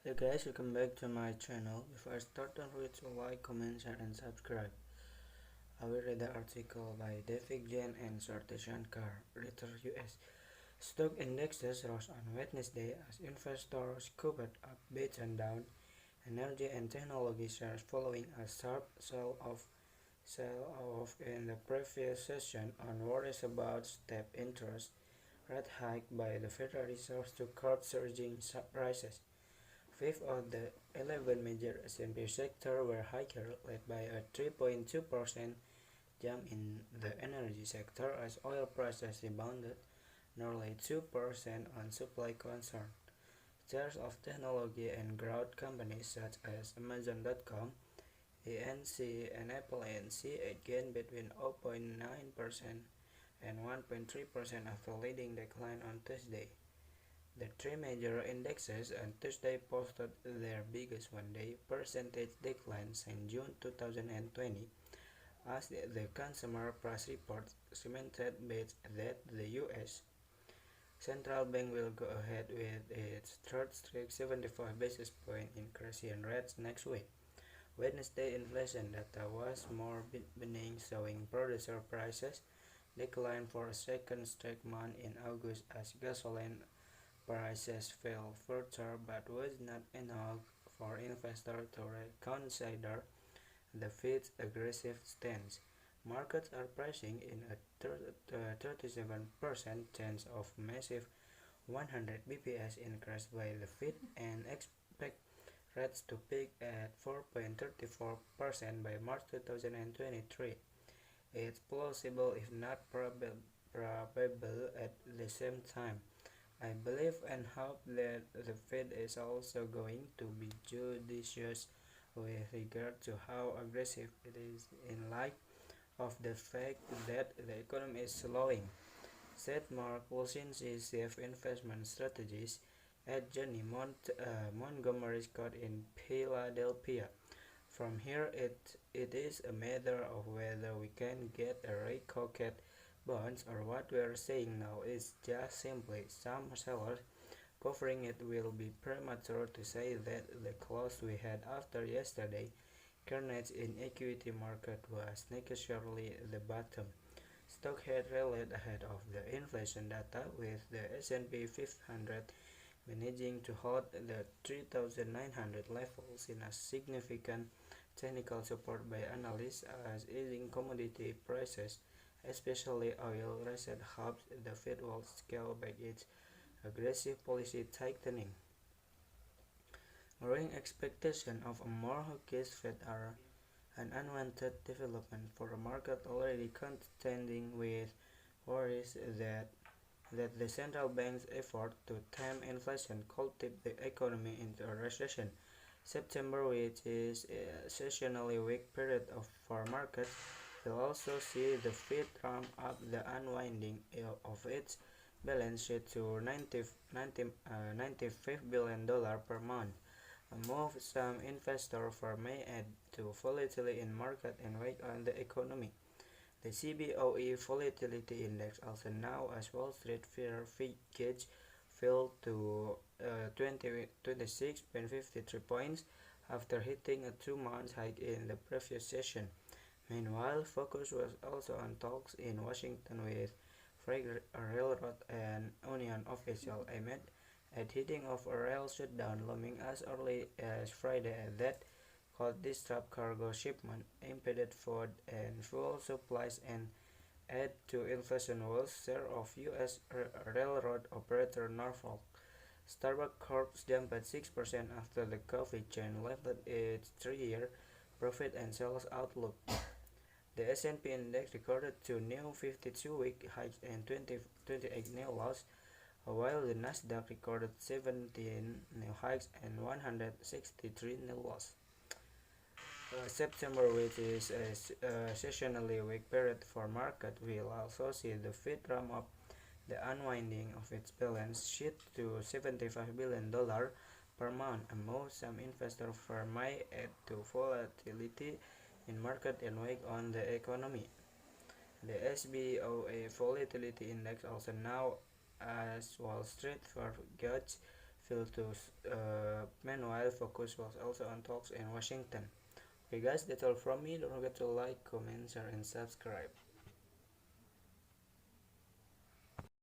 Hey guys, welcome back to my channel. Before I start, don't forget to like, comment, share, and subscribe. I will read the article by David Jen and Sorte Shankar, Reader US. Stock indexes rose on Wednesday as investors scooped up bids and down energy and technology shares following a sharp sell-off in the previous session on worries about step interest rate hike by the Federal Reserve to curb surging prices. Five of the 11 major S&P sectors were higher, led by a 3.2% jump in the energy sector as oil prices rebounded nearly 2% on supply concern. Shares of technology and growth companies such as Amazon.com, ANC, and Apple Inc. gained between 0.9% and 1.3% after leading decline on Tuesday. The three major indexes on Tuesday posted their biggest one-day percentage decline since June 2020 as the Consumer Price Report cemented bids that the U.S. Central Bank will go ahead with its third straight 75 basis point increase in rates next week. Wednesday inflation data was more benign, showing producer prices declined for a second straight month in August as gasoline prices fell further but was not enough for investors to reconsider the Fed's aggressive stance. Markets are pricing in a 37% chance of massive 100 bps increase by the Fed and expect rates to peak at 4.34% by March 2023. It's plausible if not probable at the same time. I believe and hope that the Fed is also going to be judicious with regard to how aggressive it is in light of the fact that the economy is slowing, said Mark Wolsinski, chief investment strategist at Johnny Montgomery Scott in Philadelphia. From here, it is a matter of whether we can get a rate cut bonds or what we are saying now is just simply some sellers covering it. Will be premature to say that the close we had after yesterday carnage in equity market was necessarily the bottom. Stock had rallied ahead of the inflation data with the S&P 500 managing to hold the 3,900 levels in a significant technical support by analysts as easing commodity prices, especially oil, raised hopes the Fed will scale back its aggressive policy tightening. Growing expectation of a more hawkish Fed are an unwanted development for a market already contending with worries that the central bank's effort to tame inflation could tip the economy into a recession. September, which is a seasonally weak period for markets, will also see the Fed ramp up the unwinding of its balance sheet to $95 billion per month, a move some investors for may add to volatility in market and weigh on the economy. The CBOE Volatility Index, also known as Wall Street Fear Gauge, fell to 26.53 points after hitting a 2-month high in the previous session. Meanwhile, focus was also on talks in Washington with freight railroad and union officials amid a hitting of a rail shutdown looming as early as Friday that could disrupt cargo shipment, impeded food and fuel supplies, and add to inflation woes. Share of U.S. railroad operator Norfolk Starbucks Corp jumped 6% after the coffee chain lifted its 3-year profit and sales outlook. The S&P index recorded two new 52-week highs and 28 new lows, while the Nasdaq recorded 17 new highs and 163 new lows. September, which is a seasonally weak period for market, will also see the Fed ramp up the unwinding of its balance sheet to $75 billion per month, a move some investors firm may add to volatility in market and weigh on the economy. The SBOA Volatility Index, also known as Wall Street Fear Gauge, fell to meanwhile focus was also on talks in Washington. Okay guys, that's all from me. Don't forget to like, comment, share and subscribe.